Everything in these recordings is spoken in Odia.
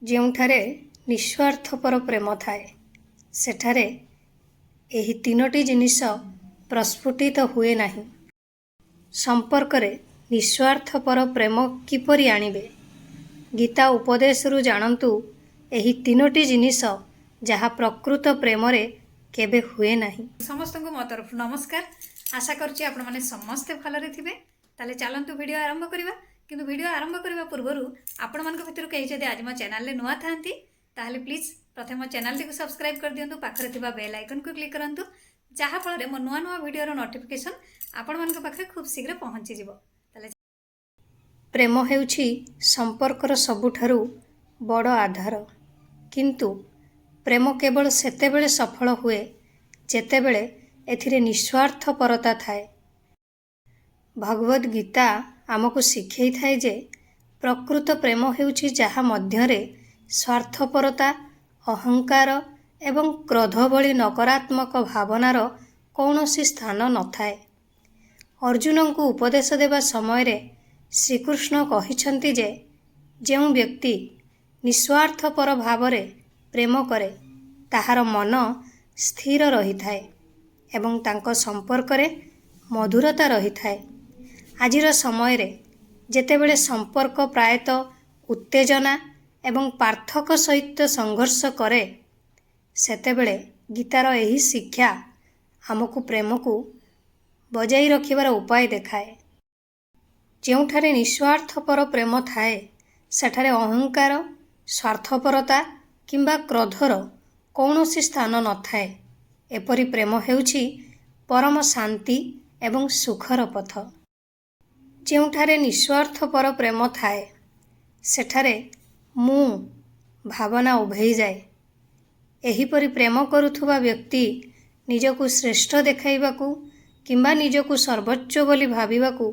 ଯେଉଁଠାରେ ନିଃସ୍ୱାର୍ଥପର ପ୍ରେମ ଥାଏ ସେଠାରେ ଏହି ତିନୋଟି ଜିନିଷ ପ୍ରସ୍ଫୁଟିତ ହୁଏ ନାହିଁ। ସମ୍ପର୍କରେ ନିଃସ୍ୱାର୍ଥପର ପ୍ରେମ କିପରି ଆଣିବେ? ଗୀତା ଉପଦେଶରୁ ଜାଣନ୍ତୁ ଏହି ତିନୋଟି ଜିନିଷ ଯାହା ପ୍ରକୃତ ପ୍ରେମରେ କେବେ ହୁଏ ନାହିଁ। ସମସ୍ତଙ୍କୁ ମୋ ତରଫରୁ ନମସ୍କାର। ଆଶା କରୁଛି ଆପଣମାନେ ସମସ୍ତେ ଭଲରେ ଥିବେ। ତାହେଲେ ଚାଲନ୍ତୁ ଭିଡ଼ିଓ ଆରମ୍ଭ କରିବା। କିନ୍ତୁ ଭିଡ଼ିଓ ଆରମ୍ଭ କରିବା ପୂର୍ବରୁ ଆପଣମାନଙ୍କ ଭିତରୁ କେହି ଯଦି ଆଜି ମୋ ଚ୍ୟାନେଲରେ ନୂଆ ଥାନ୍ତି ତାହେଲେ ପ୍ଲିଜ୍ ପ୍ରଥମେ ମୋ ଚ୍ୟାନେଲଟିକୁ ସବସ୍କ୍ରାଇବ୍ କରିଦିଅନ୍ତୁ। ପାଖରେ ଥିବା ବେଲ୍ ଆଇକନ୍କୁ କ୍ଲିକ୍ କରନ୍ତୁ, ଯାହାଫଳରେ ମୋ ନୂଆ ନୂଆ ଭିଡ଼ିଓର ନୋଟିଫିକେସନ୍ ଆପଣମାନଙ୍କ ପାଖରେ ଖୁବ୍ ଶୀଘ୍ର ପହଞ୍ଚିଯିବ। ତାହେଲେ ପ୍ରେମ ହେଉଛି ସମ୍ପର୍କର ସବୁଠାରୁ ବଡ଼ ଆଧାର। କିନ୍ତୁ ପ୍ରେମ କେବଳ ସେତେବେଳେ ସଫଳ ହୁଏ ଯେତେବେଳେ ଏଥିରେ ନିଃସ୍ୱାର୍ଥପରତା ଥାଏ। ଭଗବଦ୍ ଗୀତା ଆମକୁ ଶିଖେଇଥାଏ ଯେ ପ୍ରକୃତ ପ୍ରେମ ହେଉଛି ଯାହା ମଧ୍ୟରେ ସ୍ୱାର୍ଥପରତା, ଅହଙ୍କାର ଏବଂ କ୍ରୋଧ ଭଳି ନକାରାତ୍ମକ ଭାବନାର କୌଣସି ସ୍ଥାନ ନଥାଏ। ଅର୍ଜୁନଙ୍କୁ ଉପଦେଶ ଦେବା ସମୟରେ ଶ୍ରୀକୃଷ୍ଣ କହିଛନ୍ତି ଯେ ଯେଉଁ ବ୍ୟକ୍ତି ନିଃସ୍ୱାର୍ଥପର ଭାବରେ ପ୍ରେମ କରେ ତାହାର ମନ ସ୍ଥିର ରହିଥାଏ ଏବଂ ତାଙ୍କ ସମ୍ପର୍କରେ ମଧୁରତା ରହିଥାଏ। ଆଜିର ସମୟରେ ଯେତେବେଳେ ସମ୍ପର୍କ ପ୍ରାୟତଃ ଉତ୍ତେଜନା ଏବଂ ପାର୍ଥକ୍ୟ ସହିତ ସଂଘର୍ଷ କରେ ସେତେବେଳେ ଗୀତାର ଏହି ଶିକ୍ଷା ଆମକୁ ପ୍ରେମକୁ ବଜାଇ ରଖିବାର ଉପାୟ ଦେଖାଏ। ଯେଉଁଠାରେ ନିଃସ୍ୱାର୍ଥପର ପ୍ରେମ ଥାଏ ସେଠାରେ ଅହଙ୍କାର, ସ୍ୱାର୍ଥପରତା କିମ୍ବା କ୍ରୋଧର କୌଣସି ସ୍ଥାନ ନଥାଏ। ଏପରି ପ୍ରେମ ହେଉଛି ପରମ ଶାନ୍ତି ଏବଂ ସୁଖର ପଥ। ଯେଉଁଠାରେ ନିଃସ୍ୱାର୍ଥପର ପ୍ରେମ ଥାଏ ସେଠାରେ ମୁଁ ଭାବନା ଉଭେଇଯାଏ। ଏହିପରି ପ୍ରେମ କରୁଥିବା ବ୍ୟକ୍ତି ନିଜକୁ ଶ୍ରେଷ୍ଠ ଦେଖାଇବାକୁ କିମ୍ବା ନିଜକୁ ସର୍ବୋଚ୍ଚ ବୋଲି ଭାବିବାକୁ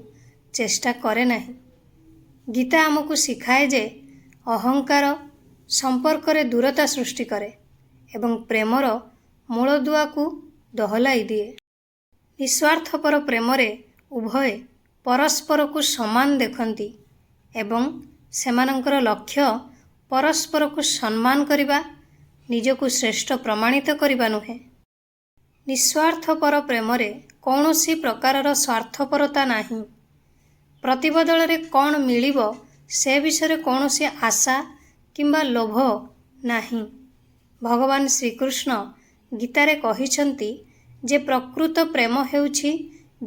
ଚେଷ୍ଟା କରେ ନାହିଁ। ଗୀତା ଆମକୁ ଶିଖାଏ ଯେ ଅହଙ୍କାର ସମ୍ପର୍କରେ ଦୂରତା ସୃଷ୍ଟି କରେ ଏବଂ ପ୍ରେମର ମୂଳଦୁଆକୁ ଦୋହଲାଇ ଦିଏ। ନିଃସ୍ୱାର୍ଥପର ପ୍ରେମରେ ଉଭୟେ ପରସ୍ପରକୁ ସମାନ ଦେଖନ୍ତି ଏବଂ ସେମାନଙ୍କର ଲକ୍ଷ୍ୟ ପରସ୍ପରକୁ ସମ୍ମାନ କରିବା, ନିଜକୁ ଶ୍ରେଷ୍ଠ ପ୍ରମାଣିତ କରିବା ନୁହେଁ। ନିଃସ୍ୱାର୍ଥପର ପ୍ରେମରେ କୌଣସି ପ୍ରକାରର ସ୍ୱାର୍ଥପରତା ନାହିଁ। ପ୍ରତିବଦଳରେ କ'ଣ ମିଳିବ ସେ ବିଷୟରେ କୌଣସି ଆଶା କିମ୍ବା ଲୋଭ ନାହିଁ। ଭଗବାନ ଶ୍ରୀକୃଷ୍ଣ ଗୀତାରେ କହିଛନ୍ତି ଯେ ପ୍ରକୃତ ପ୍ରେମ ହେଉଛି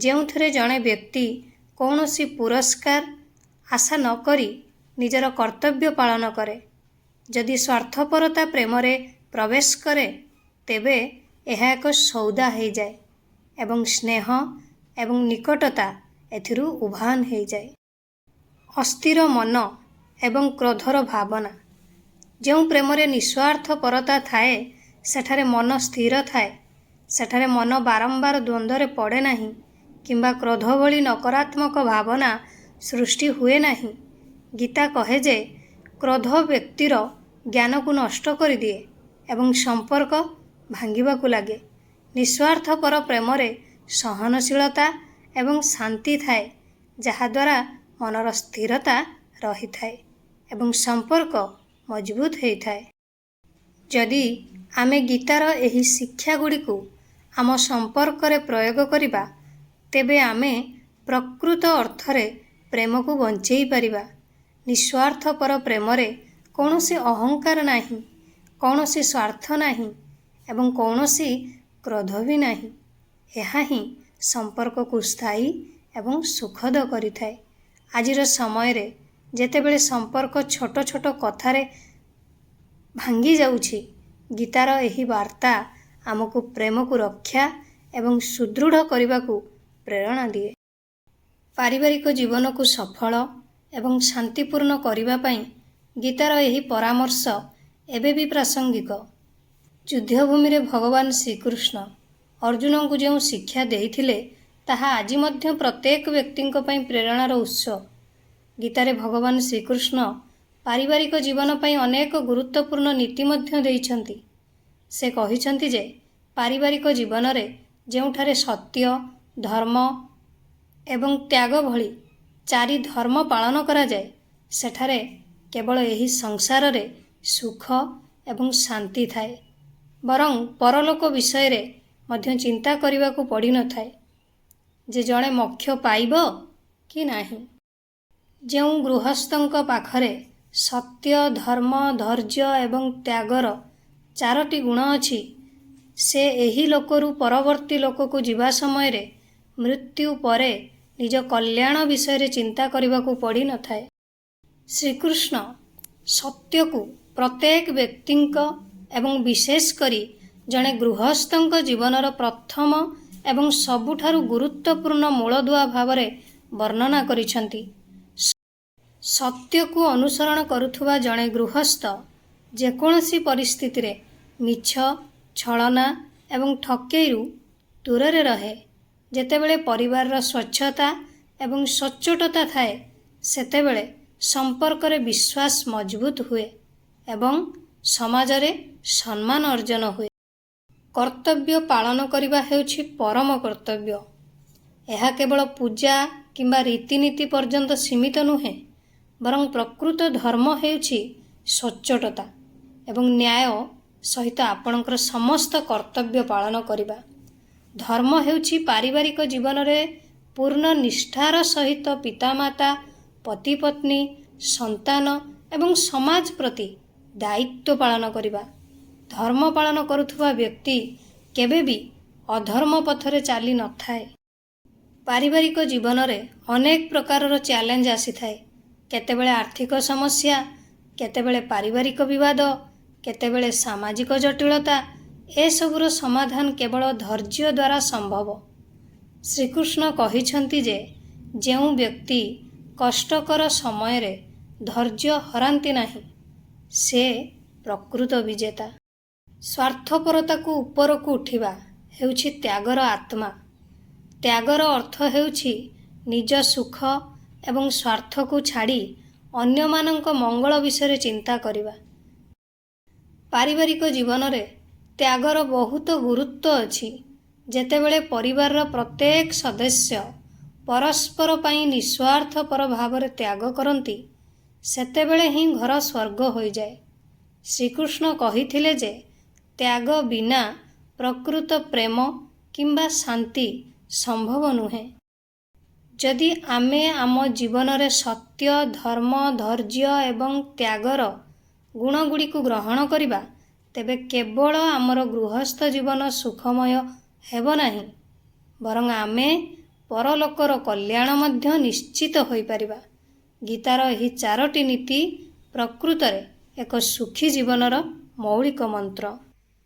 ଯେଉଁଥିରେ ଜଣେ ବ୍ୟକ୍ତି କୌଣସି ପୁରସ୍କାର ଆଶା ନକରି ନିଜର କର୍ତ୍ତବ୍ୟ ପାଳନ କରେ। ଯଦି ସ୍ୱାର୍ଥପରତା ପ୍ରେମରେ ପ୍ରବେଶ କରେ ତେବେ ଏହା ଏକ ସୌଦା ହୋଇଯାଏ ଏବଂ ସ୍ନେହ ଏବଂ ନିକଟତା ଏଥିରୁ ଉଭାନ ହୋଇଯାଏ। ଅସ୍ଥିର ମନ ଏବଂ କ୍ରୋଧର ଭାବନା। ଯେଉଁ ପ୍ରେମରେ ନିଃସ୍ୱାର୍ଥପରତା ଥାଏ ସେଠାରେ ମନ ସ୍ଥିର ଥାଏ। ସେଠାରେ ମନ ବାରମ୍ବାର ଦ୍ୱନ୍ଦ୍ୱରେ ପଡ଼େ ନାହିଁ କିମ୍ବା କ୍ରୋଧ ଭଳି ନକାରାତ୍ମକ ଭାବନା ସୃଷ୍ଟି ହୁଏ ନାହିଁ। ଗୀତା କହେ ଯେ କ୍ରୋଧ ବ୍ୟକ୍ତିର ଜ୍ଞାନକୁ ନଷ୍ଟ କରିଦିଏ ଏବଂ ସମ୍ପର୍କ ଭାଙ୍ଗିବାକୁ ଲାଗେ। ନିଃସ୍ୱାର୍ଥପର ପ୍ରେମରେ ସହନଶୀଳତା ଏବଂ ଶାନ୍ତି ଥାଏ ଯାହାଦ୍ୱାରା ମନର ସ୍ଥିରତା ରହିଥାଏ ଏବଂ ସମ୍ପର୍କ ମଜବୁତ ହୋଇଥାଏ। ଯଦି ଆମେ ଗୀତାର ଏହି ଶିକ୍ଷାଗୁଡ଼ିକୁ ଆମ ସମ୍ପର୍କରେ ପ୍ରୟୋଗ କରିବା ତେବେ ଆମେ ପ୍ରକୃତ ଅର୍ଥରେ ପ୍ରେମକୁ ବଞ୍ଚେଇ ପାରିବା। ନିଃସ୍ୱାର୍ଥପର ପ୍ରେମରେ କୌଣସି ଅହଙ୍କାର ନାହିଁ, କୌଣସି ସ୍ୱାର୍ଥ ନାହିଁ ଏବଂ କୌଣସି କ୍ରୋଧ ବି ନାହିଁ। ଏହା ହିଁ ସମ୍ପର୍କକୁ ସ୍ଥାୟୀ ଏବଂ ସୁଖଦ କରିଥାଏ। ଆଜିର ସମୟରେ ଯେତେବେଳେ ସମ୍ପର୍କ ଛୋଟ ଛୋଟ କଥାରେ ଭାଙ୍ଗି ଯାଉଛି, ଗୀତାର ଏହି ବାର୍ତ୍ତା ଆମକୁ ପ୍ରେମକୁ ରକ୍ଷା ଏବଂ ସୁଦୃଢ଼ କରିବାକୁ ପ୍ରେରଣା ଦିଏ। ପାରିବାରିକ ଜୀବନକୁ ସଫଳ ଏବଂ ଶାନ୍ତିପୂର୍ଣ୍ଣ କରିବା ପାଇଁ ଗୀତାର ଏହି ପରାମର୍ଶ ଏବେ ବି ପ୍ରାସଙ୍ଗିକ। ଯୁଦ୍ଧଭୂମିରେ ଭଗବାନ ଶ୍ରୀକୃଷ୍ଣ ଅର୍ଜୁନଙ୍କୁ ଯେଉଁ ଶିକ୍ଷା ଦେଇଥିଲେ ତାହା ଆଜି ମଧ୍ୟ ପ୍ରତ୍ୟେକ ବ୍ୟକ୍ତିଙ୍କ ପାଇଁ ପ୍ରେରଣାର ଉତ୍ସ। ଗୀତାରେ ଭଗବାନ ଶ୍ରୀକୃଷ୍ଣ ପାରିବାରିକ ଜୀବନ ପାଇଁ ଅନେକ ଗୁରୁତ୍ୱପୂର୍ଣ୍ଣ ନୀତି ମଧ୍ୟ ଦେଇଛନ୍ତି। ସେ କହିଛନ୍ତି ଯେ ପାରିବାରିକ ଜୀବନରେ ଯେଉଁଠାରେ ସତ୍ୟ, ଧର୍ମ ଏବଂ ତ୍ୟାଗ ଭଳି 4 ଧର୍ମ ପାଳନ କରାଯାଏ ସେଠାରେ କେବଳ ଏହି ସଂସାରରେ ସୁଖ ଏବଂ ଶାନ୍ତି ଥାଏ। ବରଂ ପରଲୋକ ବିଷୟରେ ମଧ୍ୟ ଚିନ୍ତା କରିବାକୁ ପଡ଼ିନଥାଏ ଯେ ଜଣେ ମୋକ୍ଷ ପାଇବ କି ନାହିଁ। ଯେଉଁ ଗୃହସ୍ଥଙ୍କ ପାଖରେ ସତ୍ୟ, ଧର୍ମ, ଧୈର୍ଯ୍ୟ ଏବଂ ତ୍ୟାଗର 4ଟି ଗୁଣ ଅଛି, ସେ ଏହି ଲୋକରୁ ପରବର୍ତ୍ତୀ ଲୋକକୁ ଯିବା ସମୟରେ ମୃତ୍ୟୁ ପରେ ନିଜ କଲ୍ୟାଣ ବିଷୟରେ ଚିନ୍ତା କରିବାକୁ ପଡ଼ିନଥାଏ। ଶ୍ରୀକୃଷ୍ଣ ସତ୍ୟକୁ ପ୍ରତ୍ୟେକ ବ୍ୟକ୍ତିଙ୍କ ଏବଂ ବିଶେଷ କରି ଜଣେ ଗୃହସ୍ଥଙ୍କ ଜୀବନର ପ୍ରଥମ ଏବଂ ସବୁଠାରୁ ଗୁରୁତ୍ୱପୂର୍ଣ୍ଣ ମୂଳଦୁଆ ଭାବରେ ବର୍ଣ୍ଣନା କରିଛନ୍ତି। ସତ୍ୟକୁ ଅନୁସରଣ କରୁଥିବା ଜଣେ ଗୃହସ୍ଥ ଯେକୌଣସି ପରିସ୍ଥିତିରେ ମିଛ, ଛଳନା ଏବଂ ଠକେଇରୁ ଦୂରରେ ରହେ। ଯେତେବେଳେ ପରିବାରର ସ୍ୱଚ୍ଛତା ଏବଂ ସଚ୍ଚୋଟତା ଥାଏ, ସେତେବେଳେ ସମ୍ପର୍କରେ ବିଶ୍ୱାସ ମଜବୁତ ହୁଏ ଏବଂ ସମାଜରେ ସମ୍ମାନ ଅର୍ଜନ ହୁଏ। କର୍ତ୍ତବ୍ୟ ପାଳନ କରିବା ହେଉଛି ପରମ କର୍ତ୍ତବ୍ୟ। ଏହା କେବଳ ପୂଜା କିମ୍ବା ରୀତିନୀତି ପର୍ଯ୍ୟନ୍ତ ସୀମିତ ନୁହେଁ, ବରଂ ପ୍ରକୃତ ଧର୍ମ ହେଉଛି ସଚ୍ଚୋଟତା ଏବଂ ନ୍ୟାୟ ସହିତ ଆପଣଙ୍କର ସମସ୍ତ କର୍ତ୍ତବ୍ୟ ପାଳନ କରିବା। ଧର୍ମ ହେଉଛି ପାରିବାରିକ ଜୀବନରେ ପୂର୍ଣ୍ଣ ନିଷ୍ଠାର ସହିତ ପିତାମାତା, ପତିପତ୍ନୀ, ସନ୍ତାନ ଏବଂ ସମାଜ ପ୍ରତି ଦାୟିତ୍ୱ ପାଳନ କରିବା। ଧର୍ମ ପାଳନ କରୁଥିବା ବ୍ୟକ୍ତି କେବେ ବି ଅଧର୍ମ ପଥରେ ଚାଲି ନଥାଏ। ପାରିବାରିକ ଜୀବନରେ ଅନେକ ପ୍ରକାରର ଚ୍ୟାଲେଞ୍ଜ ଆସିଥାଏ। କେତେବେଳେ ଆର୍ଥିକ ସମସ୍ୟା, କେତେବେଳେ ପାରିବାରିକ ବିବାଦ, କେତେବେଳେ ସାମାଜିକ ଜଟିଳତା। ଏସବୁର ସମାଧାନ କେବଳ ଧୈର୍ଯ୍ୟ ଦ୍ୱାରା ସମ୍ଭବ। ଶ୍ରୀକୃଷ୍ଣ କହିଛନ୍ତି ଯେ ଯେଉଁ ବ୍ୟକ୍ତି କଷ୍ଟକର ସମୟରେ ଧୈର୍ଯ୍ୟ ହରାନ୍ତି ନାହିଁ, ସେ ପ୍ରକୃତ ବିଜେତା। ସ୍ୱାର୍ଥପରତାକୁ ଉପରକୁ ଉଠିବା ହେଉଛି ତ୍ୟାଗର ଆତ୍ମା। ତ୍ୟାଗର ଅର୍ଥ ହେଉଛି ନିଜ ସୁଖ ଏବଂ ସ୍ୱାର୍ଥକୁ ଛାଡ଼ି ଅନ୍ୟମାନଙ୍କ ମଙ୍ଗଳ ବିଷୟରେ ଚିନ୍ତା କରିବା। ପାରିବାରିକ ଜୀବନରେ ତ୍ୟାଗର ବହୁତ ଗୁରୁତ୍ୱ ଅଛି। ଯେତେବେଳେ ପରିବାରର ପ୍ରତ୍ୟେକ ସଦସ୍ୟ ପରସ୍ପର ପାଇଁ ନିଃସ୍ୱାର୍ଥପର ଭାବରେ ତ୍ୟାଗ କରନ୍ତି, ସେତେବେଳେ ହିଁ ଘର ସ୍ୱର୍ଗ ହୋଇଯାଏ। ଶ୍ରୀକୃଷ୍ଣ କହିଥିଲେ ଯେ ତ୍ୟାଗ ବିନା ପ୍ରକୃତ ପ୍ରେମ କିମ୍ବା ଶାନ୍ତି ସମ୍ଭବ ନୁହେଁ। ଯଦି ଆମେ ଆମ ଜୀବନରେ ସତ୍ୟ, ଧର୍ମ, ଧୈର୍ଯ୍ୟ ଏବଂ ତ୍ୟାଗର ଗୁଣଗୁଡ଼ିକୁ ଗ୍ରହଣ କରିବା, ତେବେ କେବଳ ଆମର ଗୃହସ୍ଥ ଜୀବନ ସୁଖମୟ ହେବ ନାହିଁ, ବରଂ ଆମେ ପରଲୋକର କଲ୍ୟାଣ ମଧ୍ୟ ନିଶ୍ଚିତ ହୋଇପାରିବା। ଗୀତାର ଏହି 4ଟି ନୀତି ପ୍ରକୃତରେ ଏକ ସୁଖୀ ଜୀବନର ମୌଳିକ ମନ୍ତ୍ର।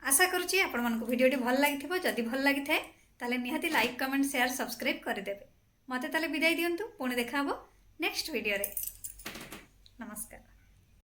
ଆଶା କରୁଛି ଆପଣମାନଙ୍କୁ ଭିଡ଼ିଓଟି ଭଲ ଲାଗିଥିବ। ଯଦି ଭଲ ଲାଗିଥାଏ ତାହେଲେ ନିହାତି ଲାଇକ୍, କମେଣ୍ଟ, ସେୟାର, ସବସ୍କ୍ରାଇବ୍ କରିଦେବେ। ମୋତେ ତାହେଲେ ବିଦାୟ ଦିଅନ୍ତୁ। ପୁଣି ଦେଖା ହେବ ନେକ୍ସଟ ଭିଡ଼ିଓରେ। ନମସ୍କାର।